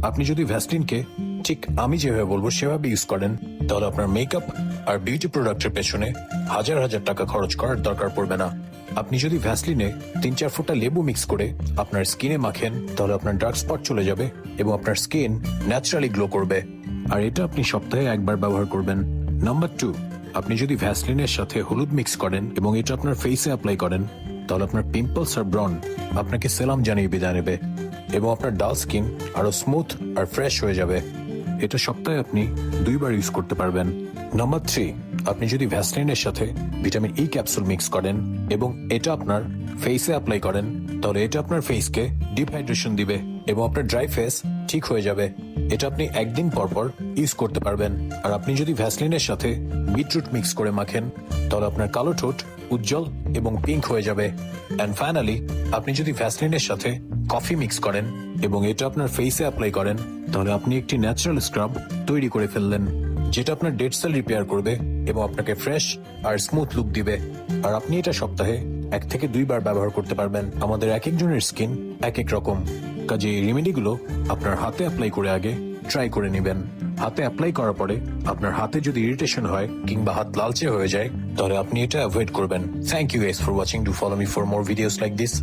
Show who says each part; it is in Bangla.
Speaker 1: আপনি যদি ভ্যাসলিনকে ঠিক আমি যেভাবে বলবো সেভাবে ইউজ করেন, তাহলে আপনার মেকআপ আর বিউটি প্রোডাক্টের পেছনে হাজার হাজার টাকা খরচ করার দরকার পড়বে না। আপনি যদি ভ্যাসলিনে 3-4 ফোঁটা লেবু মিক্স করে আপনার স্কিনে মাখেন, তাহলে আপনার ডার্ক স্পট চলে যাবে এবং আপনার স্কিন ন্যাচারালি গ্লো করবে। আর এটা আপনি সপ্তাহে একবার ব্যবহার করবেন। নাম্বার 2, আপনি যদি ভ্যাসলিনের সাথে হলুদ মিক্স করেন এবং এটা আপনার ফেসে অ্যাপ্লাই করেন, তাহলে আপনার পিম্পলস আর ব্রন আপনাকে সেলাম জানিয়ে বিদায় নেবে এবং আপনার ডাল স্কিন আরো স্মুথ আর ফ্রেশ হয়ে যাবে। এটা সপ্তাহে আপনি 2 বার ইউজ করতে পারবেন। নাম্বার 3, আপনি যদি ভ্যাসলিনের সাথে ভিটামিন ই ক্যাপসুল মিক্স করেন এবং এটা আপনার ফেসে অ্যাপ্লাই করেন, তাহলে এটা আপনার ফেসকে ডিহাইড্রেশন দিবে এবং আপনার ড্রাই ফেস ঠিক হয়ে যাবে। এটা আপনি একদিন পর পর ইউজ করতে পারবেন। আর আপনি যদি ভ্যাসলিনের সাথে বিটরুট মিক্স করে মাখেন, তাহলে আপনার কালো ঠোঁট উজ্জ্বল এবং পিঙ্ক হয়ে যাবে। এন্ড ফাইনালি, আপনি যদি ভ্যাসলিনের সাথে কফি মিক্স করেন এবং এটা আপনার ফেসে অ্যাপ্লাই করেন, তাহলে আপনি একটি ন্যাচারাল স্ক্রাব তৈরি করে ফেললেন, যেটা আপনার ডেড সেল রিপেয়ার করবে এবং আপনাকে ফ্রেশ আর স্মুথ লুক দিবে। আর আপনি এটা সপ্তাহে 1 থেকে 2 বার ব্যবহার করতে পারবেন। আমাদের এক একজনের স্কিন এক এক রকম, কাজে এই রেমেডিগুলো আপনার হাতে অ্যাপ্লাই করে আগে ট্রাই করে নেবেন। হাতে অ্যাপ্লাই করার পরে আপনার হাতে যদি ইরিটেশন হয় কিংবা হাত লালচে হয়ে যায়, তাহলে আপনি এটা অ্যাভয়েড করবেন। Thank you guys for watching. Do follow me for more videos like this.